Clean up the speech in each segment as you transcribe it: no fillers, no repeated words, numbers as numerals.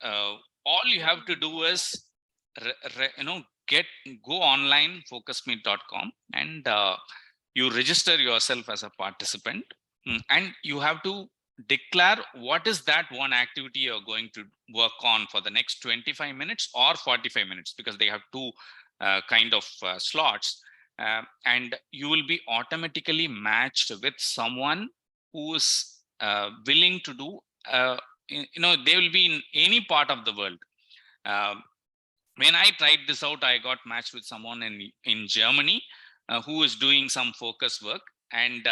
all you have to do is go online focusmeet.com and you register yourself as a participant, and you have to declare what is that one activity you're going to work on for the next 25 minutes or 45 minutes, because they have two kind of slots, and you will be automatically matched with someone who is willing to do they will be in any part of the world. When I tried this out, I got matched with someone in Germany who is doing some focus work, and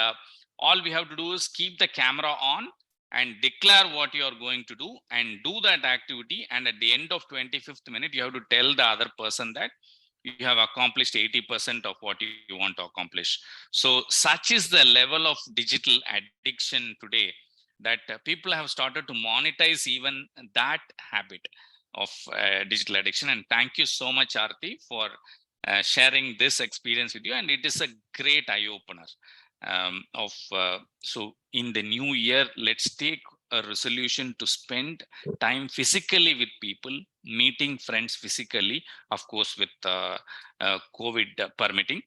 all we have to do is keep the camera on and declare what you are going to do and do that activity, and at the end of 25th minute you have to tell the other person that you have accomplished 80% of what you want to accomplish. So such is the level of digital addiction today, that people have started to monetize even that habit of digital addiction. And thank you so much, Aarti, for sharing this experience with you. And it is a great eye opener so in the new year, let's take a resolution to spend time physically with people, meeting friends physically, of course, with COVID permitting.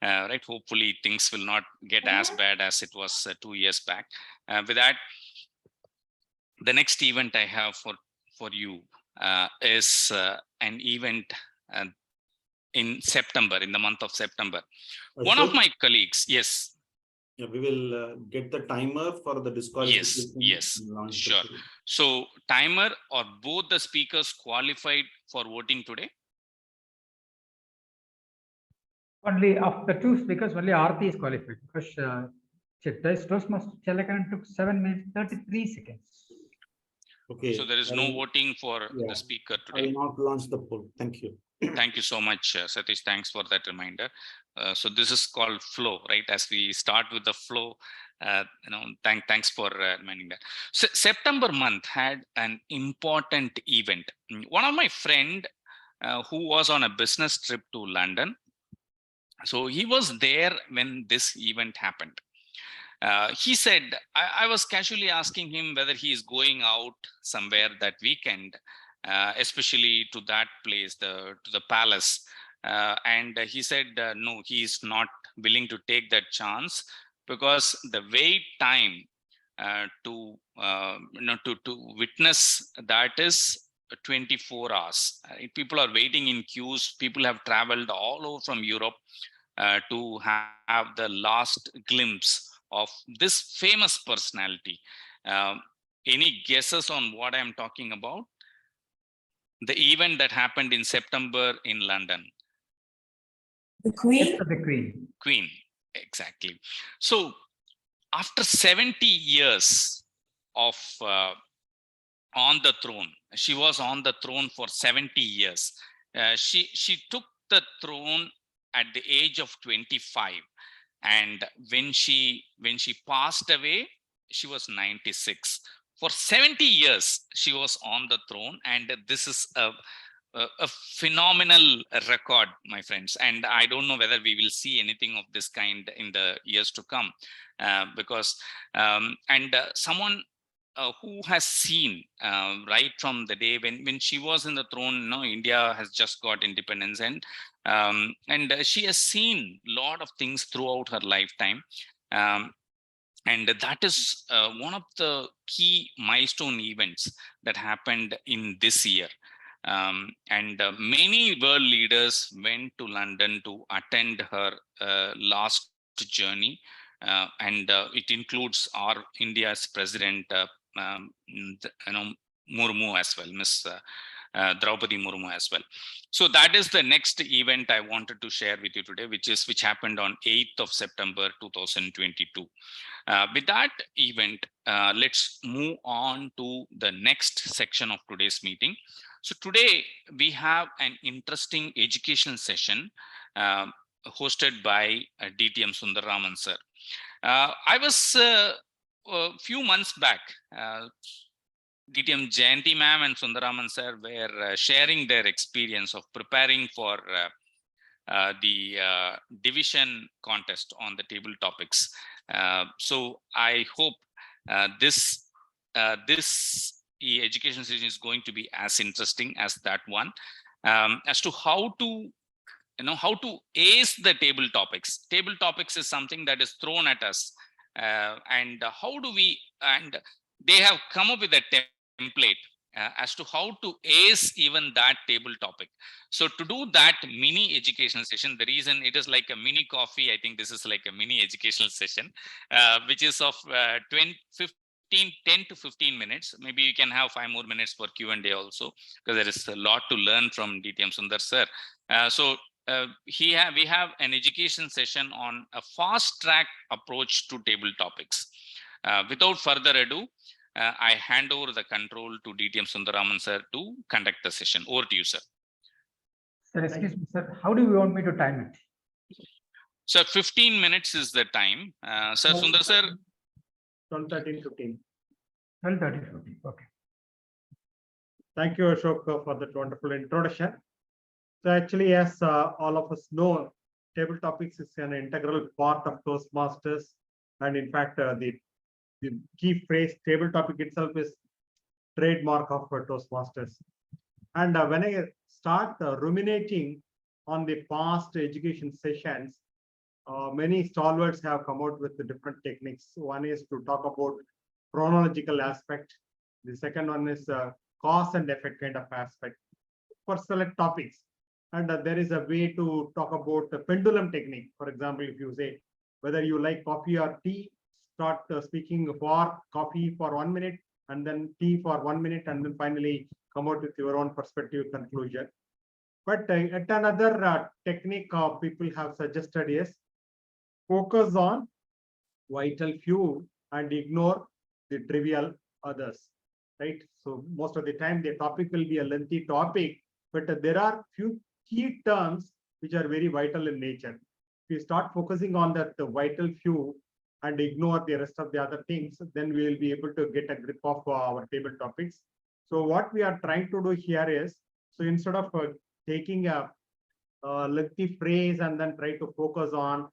Right, hopefully things will not get as bad as it was 2 years back. With that, the next event I have for you is an event in September, in the month of September. One of my colleagues, yes. Yeah, we will get the timer for the disqualification. Yes, sure. So timer, or both the speakers qualified for voting today? Only of the two speakers, only Aarti is qualified, because Toastmaster Chalakaran took 7 minutes 33 seconds. Okay. So there is no voting for the speaker today. I will not launch the poll. Thank you. Thank you so much, Satish. Thanks for that reminder. So this is called flow, right? As we start with the flow, thanks for reminding that. So September month had an important event. One of my friend who was on a business trip to London, so he was there when this event happened. He said, I was casually asking him whether he is going out somewhere that weekend, especially to that place, to the palace. And he said, no, he is not willing to take that chance, because the wait time to witness that is 24 hours. People are waiting in queues. People have traveled all over from Europe to have the last glimpse of this famous personality. Any guesses on what I'm talking about? The event that happened in September in London. The Queen? The Queen. Queen, exactly. So after 70 years of on the throne, she was on the throne for 70 years. She took the throne at the age of 25. And when she passed away, she was 96. For 70 years, she was on the throne. And this is a phenomenal record, my friends. And I don't know whether we will see anything of this kind in the years to come, because someone who has seen right from the day when she was in the throne, India has just got independence, and she has seen a lot of things throughout her lifetime. And that is one of the key milestone events that happened in this year. Many world leaders went to London to attend her last journey. It includes our India's president, Murmu as well, Miss Draupadi Murmu as well. So that is the next event I wanted to share with you today, which happened on 8th of September 2022. With that event, let's move on to the next section of today's meeting. So today we have an interesting education session hosted by DTM Sundararaman sir. I was a few months back, DTM Jayanti ma'am and Sundararaman sir were sharing their experience of preparing for the division contest on the table topics. So I hope this education session is going to be as interesting as that one. As to how to how to ace the table topics. Table topics is something that is thrown at us, and how do we? And they have come up with a template as to how to ace even that table topic. So to do that mini educational session, the reason it is like a mini coffee, I think this is like a mini educational session, which is of 10 to 15 minutes. Maybe you can have 5 more minutes for Q&A also, because there is a lot to learn from DTM Sundar sir. We have an education session on a fast track approach to table topics. Without further ado, I hand over the control to DTM Sundaraman sir to conduct the session. Over to you, sir. Sir, excuse me, sir. How do you want me to time it? Sir, 15 minutes is the time. Sir, Sundar sir. 12:13, 15. 12:30, 15. Okay. Thank you, Ashok, for that wonderful introduction. So actually, as all of us know, table topics is an integral part of Toastmasters. And in fact, the key phrase table topic itself is trademark of Toastmasters. And when I start ruminating on the past education sessions, many stalwarts have come out with the different techniques. One is to talk about chronological aspect. The second one is cause and effect kind of aspect for select topics. And there is a way to talk about the pendulum technique. For example, if you say whether you like coffee or tea, start speaking for coffee for 1 minute, and then tea for 1 minute, and then finally come out with your own perspective conclusion. But at another technique people have suggested is focus on vital few and ignore the trivial others, right? So most of the time the topic will be a lengthy topic, but there are few key terms which are very vital in nature. If you start focusing on that the vital few and ignore the rest of the other things, then we will be able to get a grip of our table topics. So what we are trying to do here is, so instead of taking a lengthy phrase and then try to focus on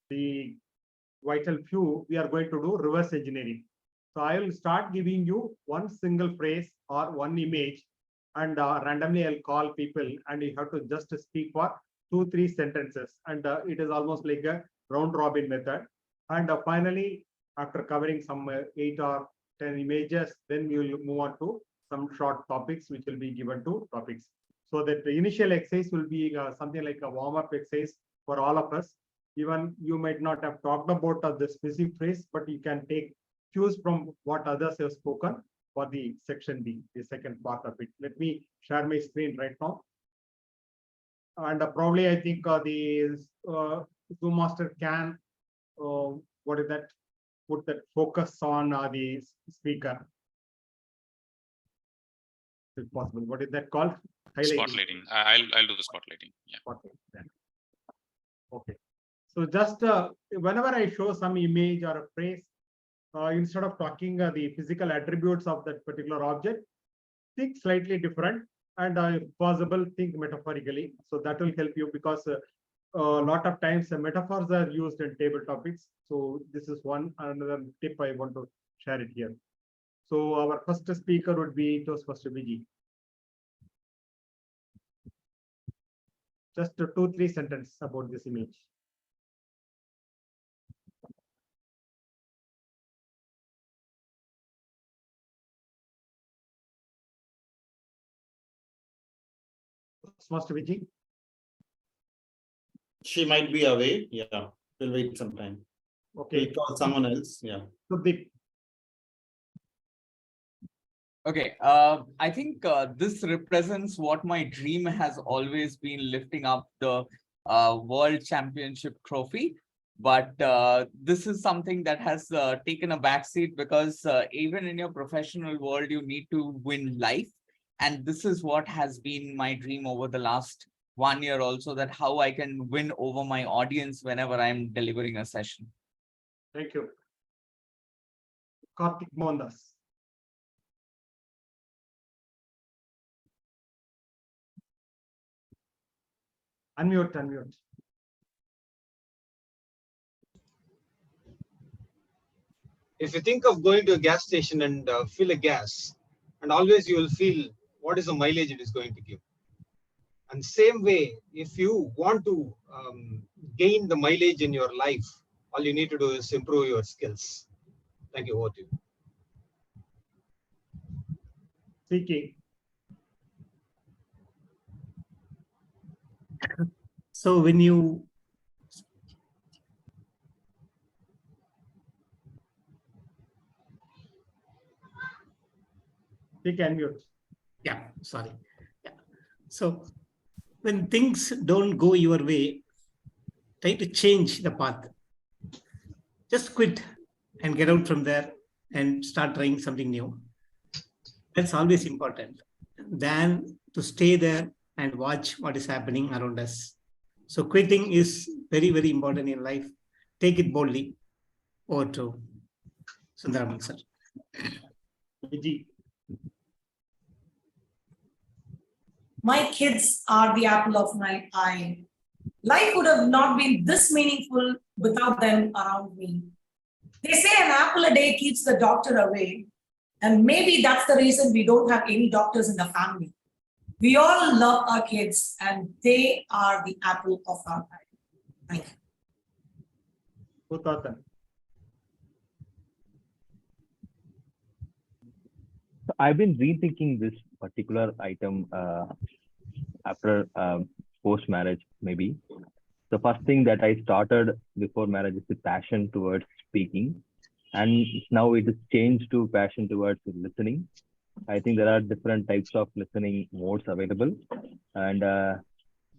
the vital few, we are going to do reverse engineering. So I will start giving you one single phrase or one image, and randomly I'll call people, and you have to just speak for 2-3 sentences, and it is almost like a round robin method. And finally, after covering some 8 or 10 images, then we will move on to some short topics which will be given to topics. So that the initial exercise will be something like a warm-up exercise for all of us. Even you might not have talked about the specific phrase, but you can take cues from what others have spoken for the section B, the second part of it. Let me share my screen right now. And probably I think the Zoom Master can, what is that? Put that focus on the speaker. If possible, what is that called? Spotlighting. I'll do the spotlighting. Yeah. Spotlight. Okay. So just whenever I show some image or a phrase, instead of talking the physical attributes of that particular object, think slightly different, and if possible, think metaphorically. So that will help you, because a lot of times metaphors are used in table topics. So this is another tip I want to share it here. So our first speaker would be Toastmaster Vijay. Just 2-3 sentences about this image. Toastmaster Vijay. She might be away. Yeah, we'll wait some time. Okay. We'll call someone else. Yeah. So the Okay, I think this represents what my dream has always been, lifting up the World Championship trophy. But this is something that has taken a backseat, because even in your professional world, you need to win life. And this is what has been my dream over the last 1 year also, that how I can win over my audience whenever I'm delivering a session. Thank you. Karthik Mohandas. Unmute. If you think of going to a gas station and fill a gas, and always you will feel what is the mileage it is going to give. And same way, if you want to gain the mileage in your life, all you need to do is improve your skills. Thank you. Over to you. CK. So when you unmute. Yeah, sorry. Yeah. So when things don't go your way, try to change the path. Just quit and get out from there and start trying something new. That's always important than to stay there and watch what is happening around us. So quitting is very, very important in life. Take it boldly. Over to Sundaraman sir. My kids are the apple of my eye. Life would have not been this meaningful without them around me. They say an apple a day keeps the doctor away. And maybe that's the reason we don't have any doctors in the family. We all love our kids and they are the apple of our eye. Thank you. Who thought that? So I've been rethinking this particular item after post-marriage, maybe. The first thing that I started before marriage is the passion towards speaking. And now it is changed to passion towards listening. I think there are different types of listening modes available. And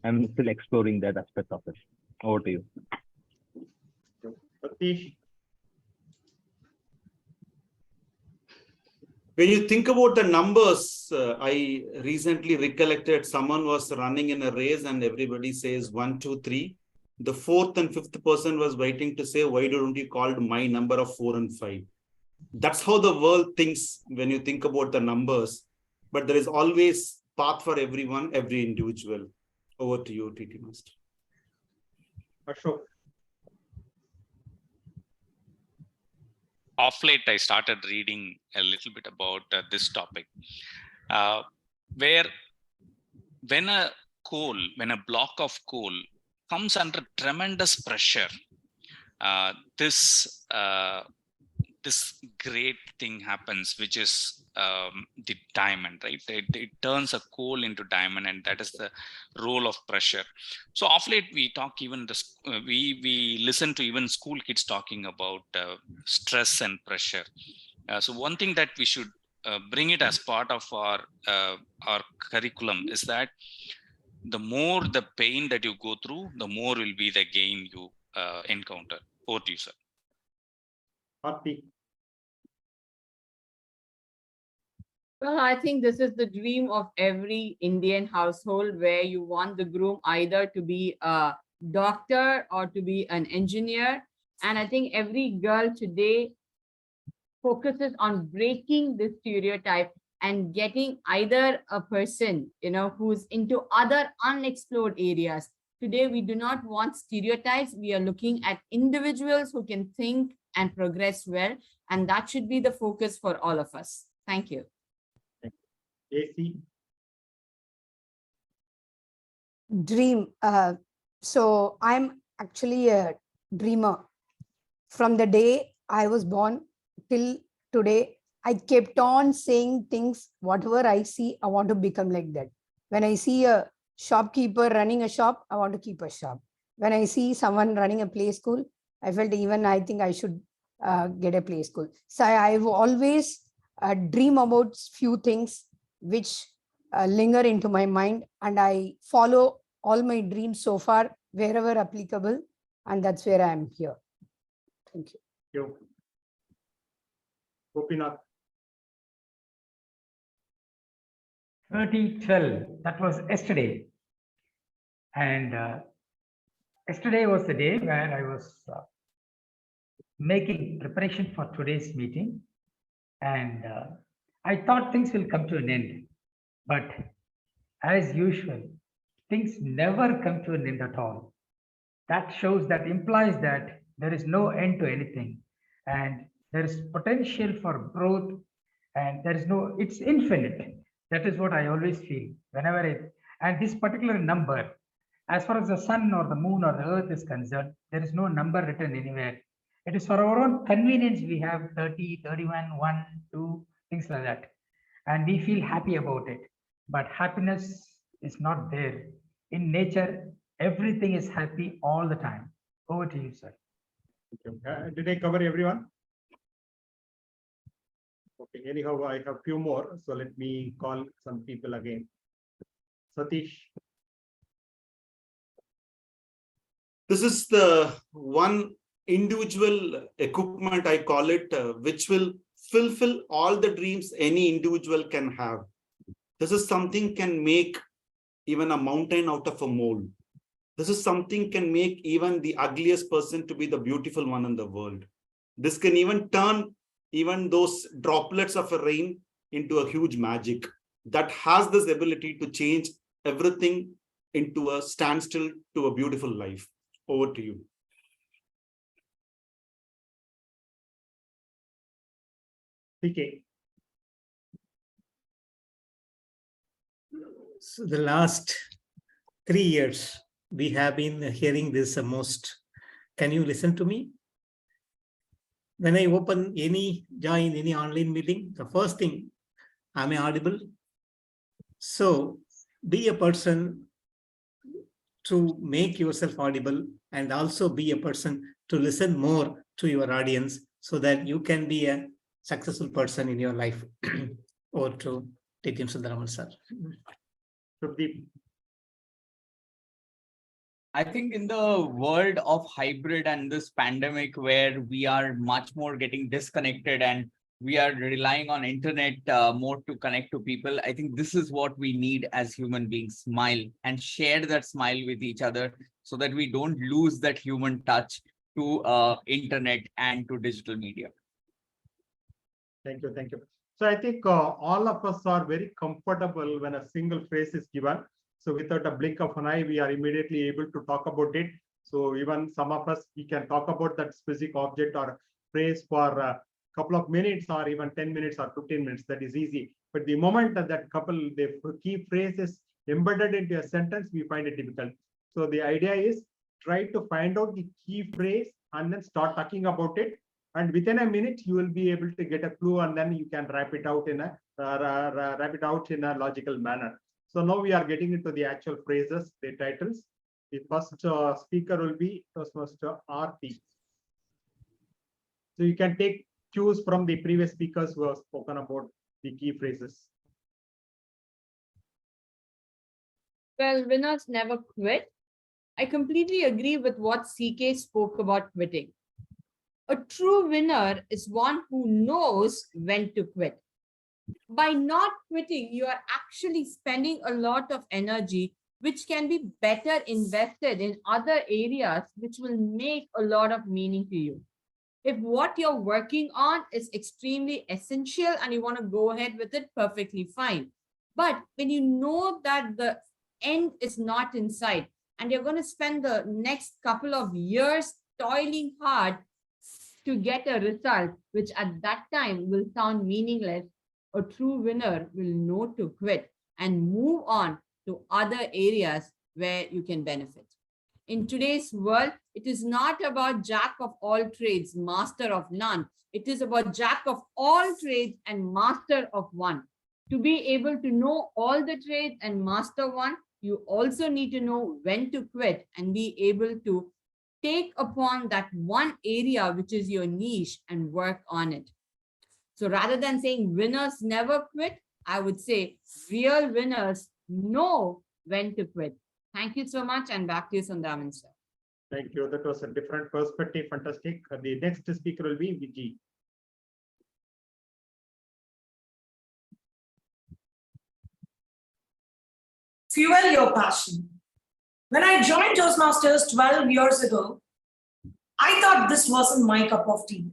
I'm still exploring that aspect of it. Over to you. Satish. When you think about the numbers, I recently recollected someone was running in a race and everybody says 1, 2, 3. The fourth and fifth person was waiting to say, why don't you call my number of 4 and 5? That's how the world thinks when you think about the numbers. But there is always path for everyone, every individual. Over to you, TT Master. Ashok. Off late, I started reading a little bit about this topic, where when a block of coal comes under tremendous pressure, this great thing happens, which is the diamond, right? It turns a coal into diamond, and that is the role of pressure. So of late, we talk even we listen to even school kids talking about stress and pressure. So one thing that we should bring it as part of our curriculum is that the more the pain that you go through, the more will be the gain you encounter. Over to you, sir. Aarti. Well, I think this is the dream of every Indian household, where you want the groom either to be a doctor or to be an engineer. And I think every girl today focuses on breaking this stereotype and getting either a person, who's into other unexplored areas. Today, we do not want stereotypes. We are looking at individuals who can think and progress well. And that should be the focus for all of us. Thank you. AC. Dream. So I'm actually a dreamer. From the day I was born till today, I kept on saying things, whatever I see, I want to become like that. When I see a shopkeeper running a shop, I want to keep a shop. When I see someone running a play school, I felt I think I should get a play school. So I've always dream about few things which linger into my mind, and I follow all my dreams so far wherever applicable, and that's where I am here. Thank you. Gopinath. 3012, that was yesterday. And yesterday was the day where I was making preparation for today's meeting. And I thought things will come to an end. But as usual, things never come to an end at all. That implies that there is no end to anything. And there is potential for growth and there is no, it's infinite. That is what I always feel whenever and this particular number, as far as the sun or the moon or the earth is concerned, there is no number written anywhere. It is for our own convenience. We have 30, 31, 1, 2, things like that. And we feel happy about it. But happiness is not there. In nature, everything is happy all the time. Over to you, sir. Did I cover everyone? Okay, anyhow, I have few more. So let me call some people again. Satish. This is the one individual equipment, I call it, which will fulfill all the dreams any individual can have. This is something can make even a mountain out of a mole. This is something can make even the ugliest person to be the beautiful one in the world. This can even turn even those droplets of a rain into a huge magic that has this ability to change everything into a standstill to a beautiful life. Over to you. TK. So the last 3 years, we have been hearing this most. Can you listen to me? When I join any online meeting, the first thing, am I audible? So be a person to make yourself audible and also be a person to listen more to your audience so that you can be a successful person in your life. Or to TT Sundaram sir. I think in the world of hybrid and this pandemic where we are much more getting disconnected and we are relying on internet more to connect to people, I think this is what we need as human beings: smile and share that smile with each other so that we don't lose that human touch to internet and to digital media. Thank you. Thank you. So I think all of us are very comfortable when a single phrase is given. So without a blink of an eye, we are immediately able to talk about it. So even some of us, we can talk about that specific object or phrase for a couple of minutes or even 10 minutes or 15 minutes. That is easy. But the moment that the key phrase is embedded into a sentence, we find it difficult. So the idea is try to find out the key phrase and then start talking about it. And within a minute, you will be able to get a clue, and then you can wrap it out in a logical manner. So now we are getting into the actual phrases, the titles. The first speaker will be Toastmaster RT. So you can take cues from the previous speakers who have spoken about the key phrases. Well, winners never quit. I completely agree with what CK spoke about quitting. A true winner is one who knows when to quit. By not quitting, you are actually spending a lot of energy, which can be better invested in other areas, which will make a lot of meaning to you. If what you're working on is extremely essential and you want to go ahead with it, perfectly fine. But when you know that the end is not in sight and you're going to spend the next couple of years toiling hard to get a result, which at that time will sound meaningless, a true winner will know to quit and move on to other areas where you can benefit. In today's world, it is not about jack of all trades, master of none. It is about jack of all trades and master of one. To be able to know all the trades and master one, you also need to know when to quit and be able to take upon that one area which is your niche and work on it. So rather than saying winners never quit, I would say real winners know when to quit. Thank you so much, and back to you, Sundaram sir. Thank you. That was a different perspective. Fantastic. The next speaker will be Vijay. Fuel your passion. When I joined Toastmasters 12 years ago, I thought this wasn't my cup of tea.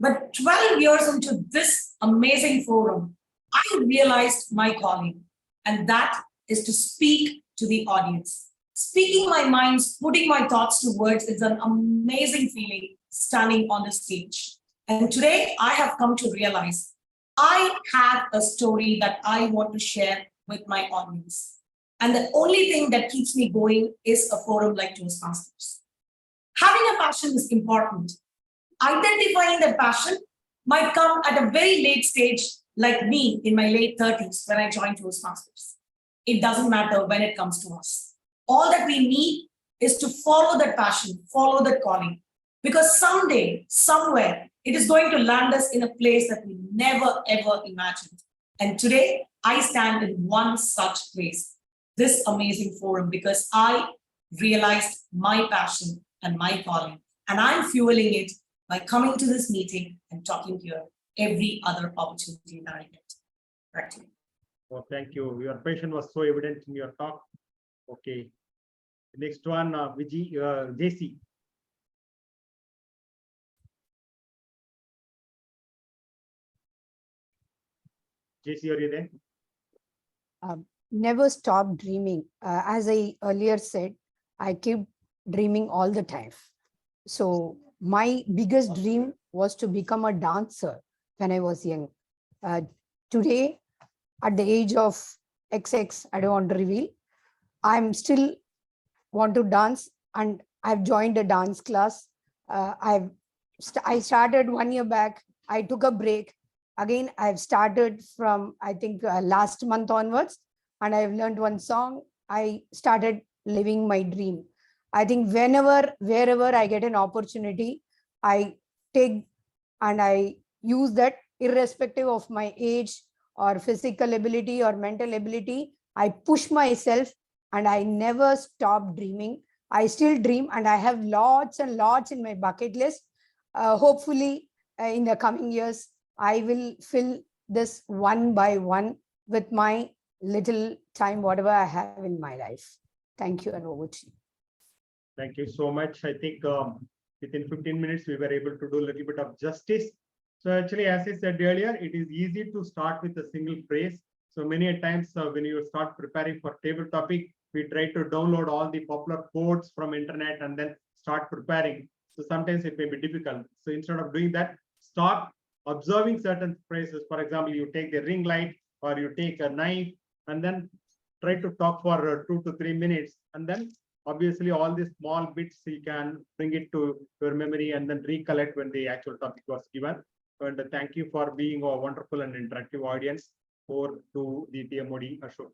But 12 years into this amazing forum, I realized my calling, and that is to speak to the audience. Speaking my mind, putting my thoughts to words is an amazing feeling standing on the stage. And today I have come to realize I have a story that I want to share with my audience. And the only thing that keeps me going is a forum like Toastmasters. Having a passion is important. Identifying that passion might come at a very late stage, like me in my late 30s when I joined Toastmasters. It doesn't matter when it comes to us. All that we need is to follow that passion, follow that calling, because someday, somewhere, it is going to land us in a place that we never ever imagined. And today, I stand in one such place, this amazing forum, because I realized my passion and my calling, and I'm fueling it by coming to this meeting and talking here every other opportunity that I get. Back to you. Oh, thank you. Your passion was so evident in your talk. Okay. Next one, JC. JC, are you there? Never stop dreaming. As I earlier said, I keep dreaming all the time. So my biggest dream was to become a dancer when I was young. Today, at the age of XX, I don't want to reveal, I'm still want to dance, and I've joined a dance class. I started 1 year back. I took a break. Again, I've started from, I think, last month onwards, and I've learned one song. I started living my dream. I think wherever I get an opportunity, I take and I use that, irrespective of my age or physical ability or mental ability. I push myself and I never stop dreaming. I still dream, and I have lots and lots in my bucket list. Hopefully, in the coming years, I will fill this one by one with my little time, whatever I have in my life. Thank you, and over to you. Thank you so much. I think within 15 minutes, we were able to do a little bit of justice. So actually, as I said earlier, it is easy to start with a single phrase. So many a times when you start preparing for table topic, we try to download all the popular quotes from internet and then start preparing. So sometimes it may be difficult. So instead of doing that, start observing certain phrases. For example, you take the ring light or you take a knife and then try to talk for 2 to 3 minutes. And then obviously all these small bits, you can bring it to your memory and then recollect when the actual topic was given. And thank you for being a wonderful and interactive audience. Over to the TMOD Ashok.